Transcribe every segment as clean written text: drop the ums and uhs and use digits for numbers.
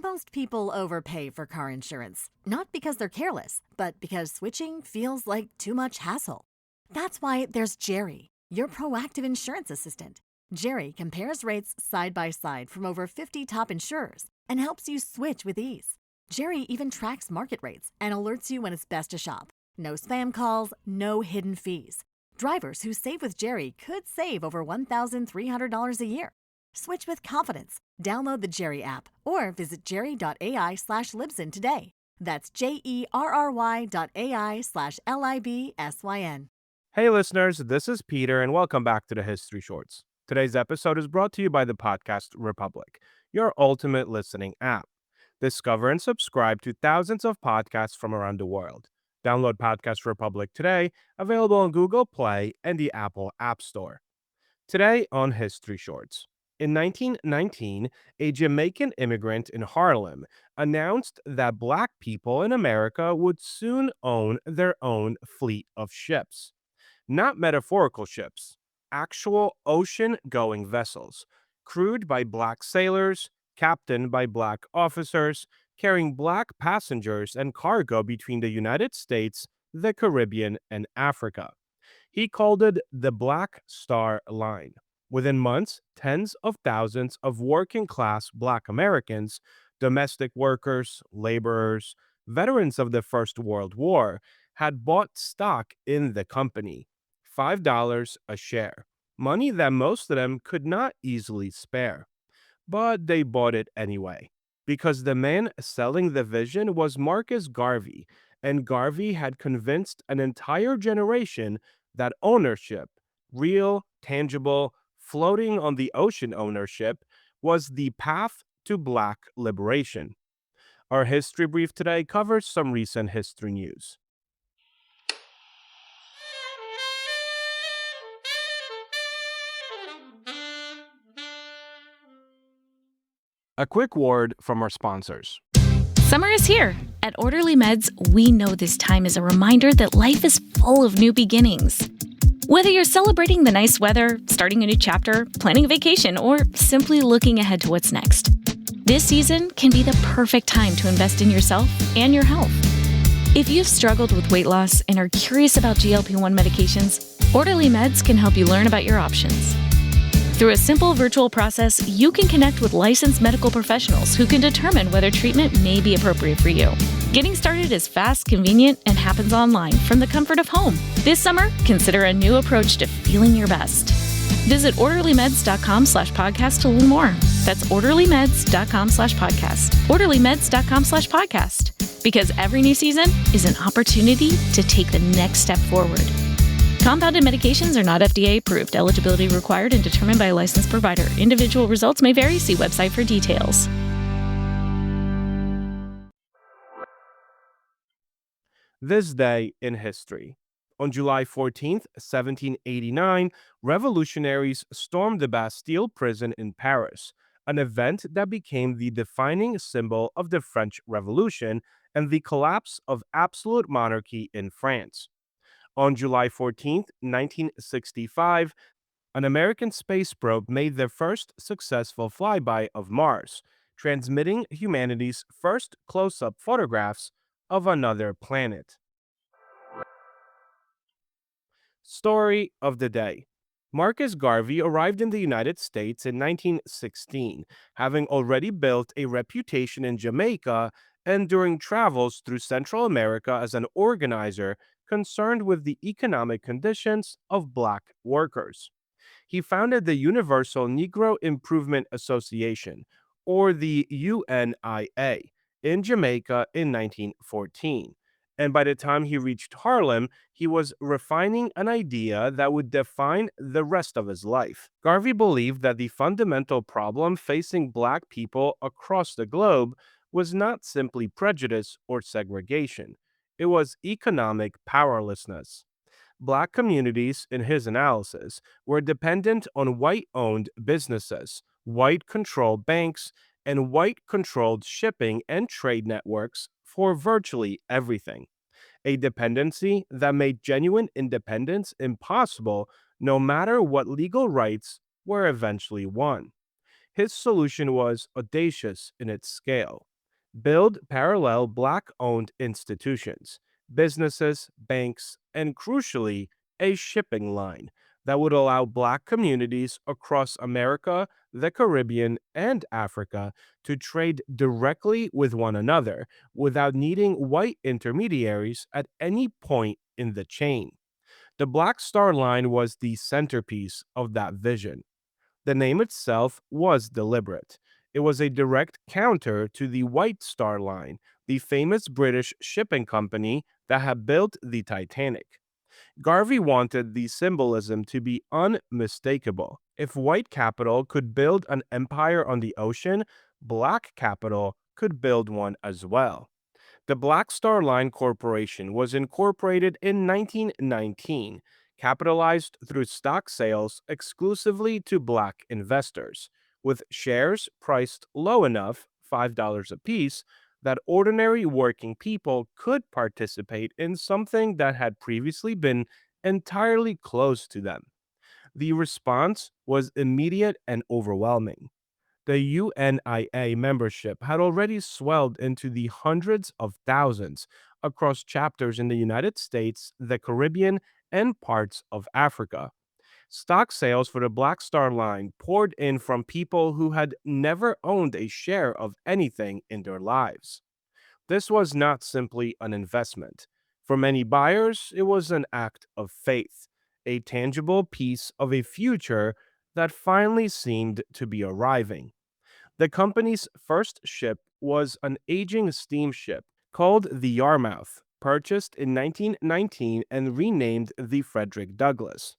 Most people overpay for car insurance, not because they're careless, but because switching feels like too much hassle. That's why there's Jerry, your proactive insurance assistant. Jerry compares rates side by side from over 50 top insurers and helps you switch with ease. Jerry even tracks market rates and alerts you when it's best to shop. No spam calls, no hidden fees. Drivers who save with Jerry could save over $1,300 a year. Switch with confidence. Download the Jerry app or visit jerry.ai/Libsyn today. That's JERRY.ai/LIBSYN. Hey listeners, this is Peter and welcome back to the History Shorts. Today's episode is brought to you by the podcast Republic, your ultimate listening app. Discover and subscribe to thousands of podcasts from around the world. Download Podcast Republic today, available on Google Play and the Apple App Store. Today on History Shorts. In 1919, a Jamaican immigrant in Harlem announced that Black people in America would soon own their own fleet of ships. Not metaphorical ships, actual ocean-going vessels, crewed by Black sailors, captained by Black officers, carrying Black passengers and cargo between the United States, the Caribbean, and Africa. He called it the Black Star Line. Within months, tens of thousands of working-class Black Americans, domestic workers, laborers, veterans of the First World War, had bought stock in the company. $5 a share, money that most of them could not easily spare. But they bought it anyway, because the man selling the vision was Marcus Garvey, and Garvey had convinced an entire generation that ownership, real, tangible, floating on the ocean ownership, was the path to Black liberation. Our history brief today covers some recent history news. A quick word from our sponsors. Summer is here. At Orderly Meds, we know this time is a reminder that life is full of new beginnings. Whether you're celebrating the nice weather, starting a new chapter, planning a vacation, or simply looking ahead to what's next, this season can be the perfect time to invest in yourself and your health. If you've struggled with weight loss and are curious about GLP-1 medications, Orderly Meds can help you learn about your options. Through a simple virtual process, you can connect with licensed medical professionals who can determine whether treatment may be appropriate for you. Getting started is fast, convenient, and happens online from the comfort of home. This summer, consider a new approach to feeling your best. Visit orderlymeds.com/podcast to learn more. That's orderlymeds.com/podcast. orderlymeds.com/podcast. Because every new season is an opportunity to take the next step forward. Compounded medications are not FDA approved. Eligibility required and determined by a licensed provider. Individual results may vary. See website for details. This day in history. On July 14th, 1789, revolutionaries stormed the Bastille prison in Paris, an event that became the defining symbol of the French Revolution and the collapse of absolute monarchy in France. On July 14th, 1965, an American space probe made their first successful flyby of Mars, transmitting humanity's first close-up photographs of another planet. Story of the day. Marcus Garvey arrived in the United States in 1916, having already built a reputation in Jamaica and during travels through Central America as an organizer concerned with the economic conditions of Black workers. He founded the Universal Negro Improvement Association, or the UNIA, in Jamaica in 1914. And by the time he reached Harlem, he was refining an idea that would define the rest of his life. Garvey believed that the fundamental problem facing Black people across the globe was not simply prejudice or segregation. It was economic powerlessness. Black communities, in his analysis, were dependent on white-owned businesses, white-controlled banks, and white-controlled shipping and trade networks for virtually everything. A dependency that made genuine independence impossible no matter what legal rights were eventually won. His solution was audacious in its scale. build parallel Black owned institutions, businesses, banks, and crucially, a shipping line that would allow Black communities across America, the Caribbean, and Africa to trade directly with one another without needing white intermediaries at any point in the chain. The Black Star Line was the centerpiece of that vision. The name itself was deliberate. It was a direct counter to the White Star Line, the famous British shipping company that had built the Titanic. Garvey wanted the symbolism to be unmistakable. If white capital could build an empire on the ocean, black capital could build one as well. The Black Star Line Corporation was incorporated in 1919, capitalized through stock sales exclusively to black investors, with shares priced low enough, $5 apiece, that ordinary working people could participate in something that had previously been entirely closed to them. The response was immediate and overwhelming. The UNIA membership had already swelled into the hundreds of thousands across chapters in the United States, the Caribbean, and parts of Africa. Stock sales for the Black Star Line poured in from people who had never owned a share of anything in their lives. This was not simply an investment. For many buyers, it was an act of faith, a tangible piece of a future that finally seemed to be arriving. The company's first ship was an aging steamship called the Yarmouth, purchased in 1919 and renamed the Frederick Douglass.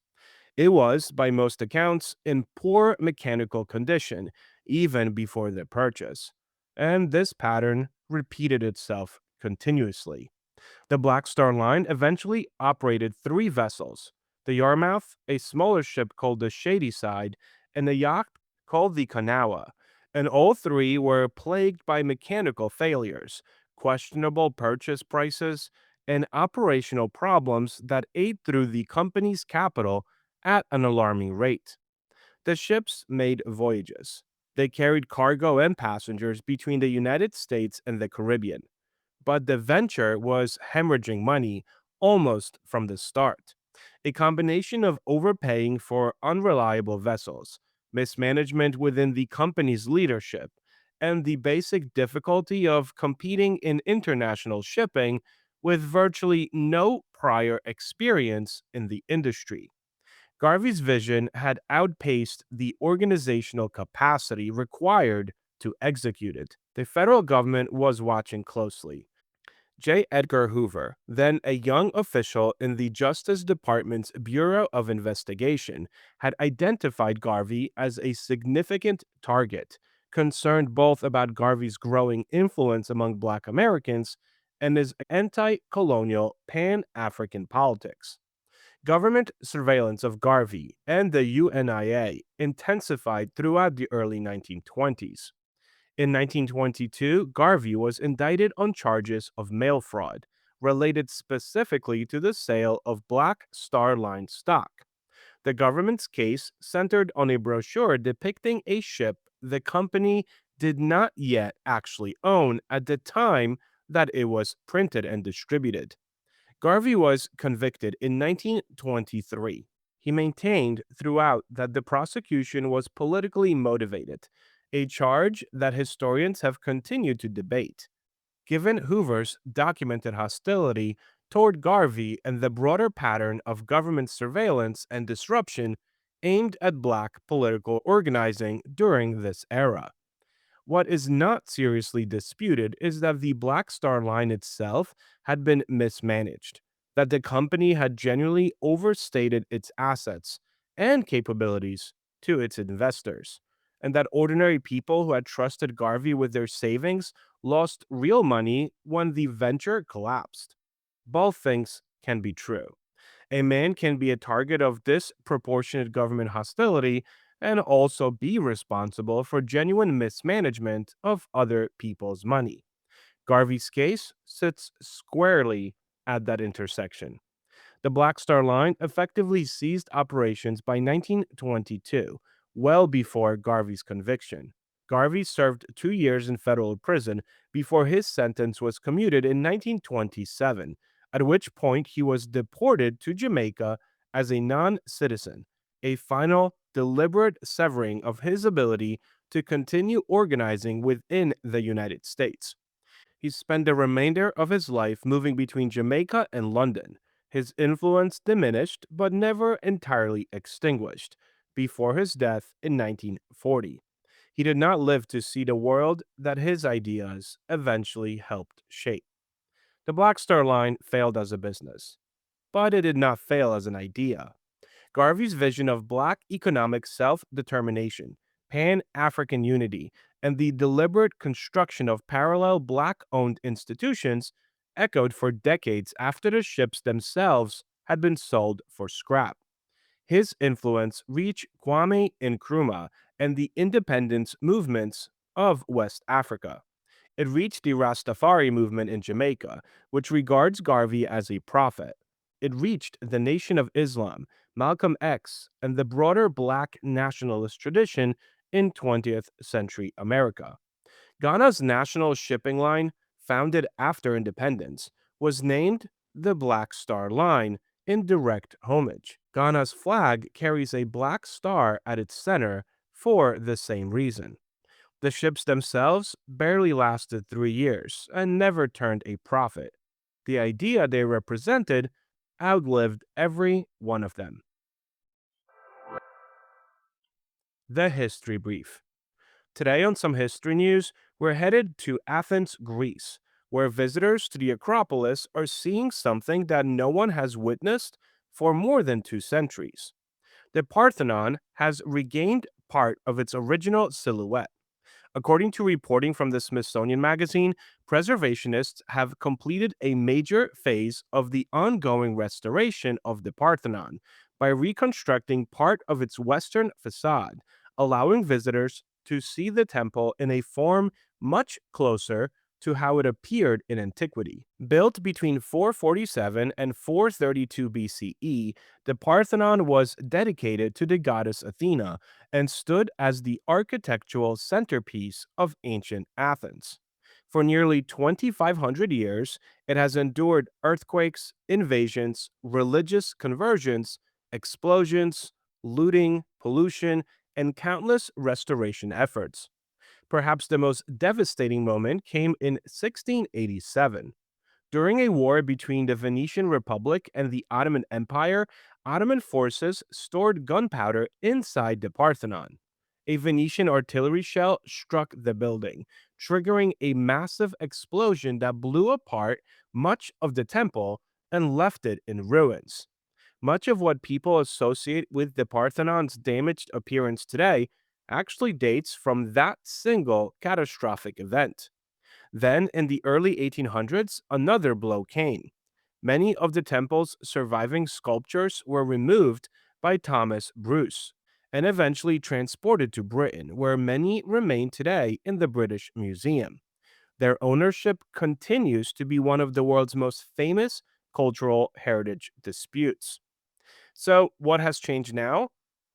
It was, by most accounts, in poor mechanical condition even before the purchase, and this pattern repeated itself continuously. The Black Star Line eventually operated three vessels: the Yarmouth, a smaller ship called the Shadyside, and a yacht called the Kanawha, and all three were plagued by mechanical failures, questionable purchase prices, and operational problems that ate through the company's capital at an alarming rate. The ships made voyages. They carried cargo and passengers between the United States and the Caribbean, but the venture was hemorrhaging money almost from the start. A combination of overpaying for unreliable vessels, mismanagement within the company's leadership, and the basic difficulty of competing in international shipping with virtually no prior experience in the industry. Garvey's vision had outpaced the organizational capacity required to execute it. The federal government was watching closely. J. Edgar Hoover, then a young official in the Justice Department's Bureau of Investigation, had identified Garvey as a significant target, concerned both about Garvey's growing influence among Black Americans and his anti colonial pan African politics. Government surveillance of Garvey and the UNIA intensified throughout the early 1920s. In 1922, Garvey was indicted on charges of mail fraud related specifically to the sale of Black Star Line stock. The government's case centered on a brochure depicting a ship the company did not yet actually own at the time that it was printed and distributed. Garvey was convicted in 1923. He maintained throughout that the prosecution was politically motivated, a charge that historians have continued to debate. Given Hoover's documented hostility toward Garvey and the broader pattern of government surveillance and disruption aimed at Black political organizing during this era. What is not seriously disputed is that the Black Star Line itself had been mismanaged, that the company had genuinely overstated its assets and capabilities to its investors, and that ordinary people who had trusted Garvey with their savings lost real money when the venture collapsed. Both things can be true. A man can be a target of disproportionate government hostility and also be responsible for genuine mismanagement of other people's money. Garvey's case sits squarely at that intersection. The Black Star Line effectively ceased operations by 1922, well before Garvey's conviction. Garvey served 2 years in federal prison before his sentence was commuted in 1927, at which point he was deported to Jamaica as a non citizen, a final, deliberate severing of his ability to continue organizing within the United States. He spent the remainder of his life moving between Jamaica and London, his influence diminished but never entirely extinguished, before his death in 1940. He did not live to see the world that his ideas eventually helped shape. The Black Star Line failed as a business, but it did not fail as an idea. Garvey's vision of Black economic self determination, Pan African unity, and the deliberate construction of parallel Black owned institutions echoed for decades after the ships themselves had been sold for scrap. His influence reached Kwame Nkrumah and the independence movements of West Africa. It reached the Rastafari movement in Jamaica, which regards Garvey as a prophet. It reached the Nation of Islam, Malcolm X, and the broader Black nationalist tradition in 20th century America. Ghana's national shipping line, founded after independence, was named the Black Star Line in direct homage. Ghana's flag carries a black star at its center for the same reason. The ships themselves barely lasted 3 years and never turned a profit. The idea they represented outlived every one of them. The History Brief. Today on Some History News, we're headed to Athens, Greece, where visitors to the Acropolis are seeing something that no one has witnessed for more than 2 centuries. The Parthenon has regained part of its original silhouette. According to reporting from the Smithsonian Magazine, preservationists have completed a major phase of the ongoing restoration of the Parthenon by reconstructing part of its western facade, allowing visitors to see the temple in a form much closer to how it appeared in antiquity. Built between 447 and 432 BCE, the Parthenon was dedicated to the goddess Athena and stood as the architectural centerpiece of ancient Athens. For nearly 2,500 years, it has endured earthquakes, invasions, religious conversions, explosions, looting, pollution, and countless restoration efforts. Perhaps the most devastating moment came in 1687. During a war between the Venetian Republic and the Ottoman Empire, Ottoman forces stored gunpowder inside the Parthenon. A Venetian artillery shell struck the building, triggering a massive explosion that blew apart much of the temple and left it in ruins. Much of what people associate with the Parthenon's damaged appearance today actually dates from that single catastrophic event. Then, in the early 1800s, another blow came. Many of the temple's surviving sculptures were removed by Thomas Bruce and eventually transported to Britain, where many remain today in the British Museum. Their ownership continues to be one of the world's most famous cultural heritage disputes. So, what has changed now?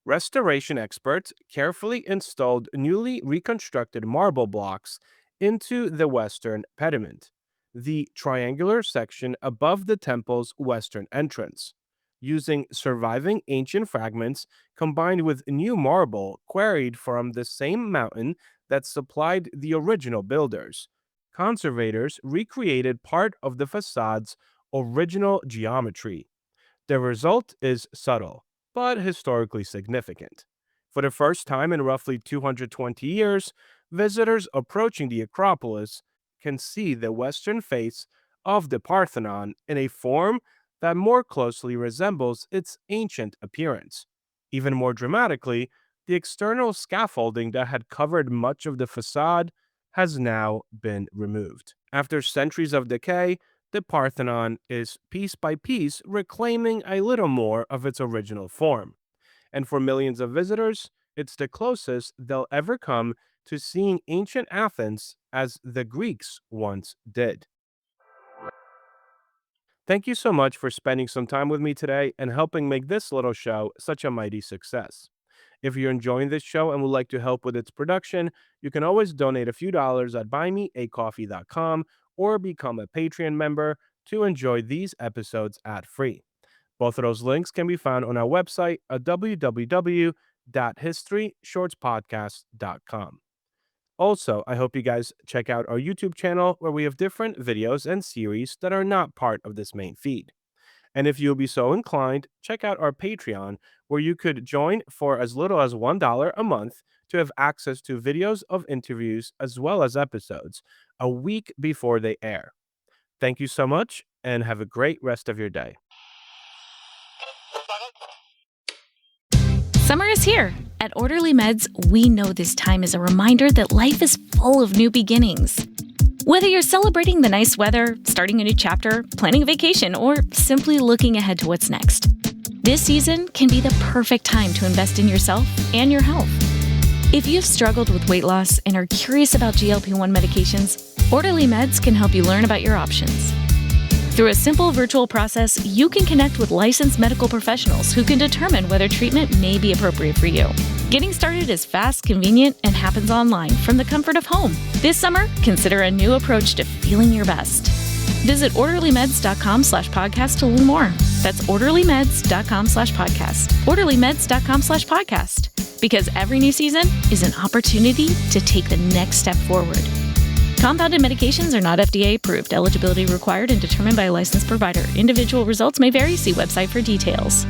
Restoration experts carefully installed newly reconstructed marble blocks into the western pediment, the triangular section above the temple's western entrance. Using surviving ancient fragments combined with new marble quarried from the same mountain that supplied the original builders, conservators recreated part of the facade's original geometry. The result is subtle, but historically significant. For the first time in roughly 220 years, visitors approaching the Acropolis can see the western face of the Parthenon in a form that more closely resembles its ancient appearance. Even more dramatically, the external scaffolding that had covered much of the facade has now been removed. After centuries of decay, the Parthenon is piece by piece reclaiming a little more of its original form. And for millions of visitors, it's the closest they'll ever come to seeing ancient Athens as the Greeks once did. Thank you so much for spending some time with me today and helping make this little show such a mighty success. If you're enjoying this show and would like to help with its production, you can always donate a few dollars at buymeacoffee.com or become a Patreon member to enjoy these episodes ad-free. Both of those links can be found on our website at www.historyshortspodcast.com. Also, I hope you guys check out our YouTube channel where we have different videos and series that are not part of this main feed. And if you'll be so inclined, check out our Patreon, where you could join for as little as $1 a month to have access to videos of interviews as well as episodes a week before they air. Thank you so much and have a great rest of your day. Summer is here. At Orderly Meds, we know this time is a reminder that life is full of new beginnings. Whether you're celebrating the nice weather, starting a new chapter, planning a vacation, or simply looking ahead to what's next, this season can be the perfect time to invest in yourself and your health. If you've struggled with weight loss and are curious about GLP-1 medications, Orderly Meds can help you learn about your options. Through a simple virtual process, you can connect with licensed medical professionals who can determine whether treatment may be appropriate for you. Getting started is fast, convenient, and happens online from the comfort of home. This summer, consider a new approach to feeling your best. Visit orderlymeds.com/podcast to learn more. That's orderlymeds.com/podcast. orderlymeds.com/podcast. Because every new season is an opportunity to take the next step forward. Compounded medications are not FDA approved. Eligibility required and determined by a licensed provider. Individual results may vary. See website for details.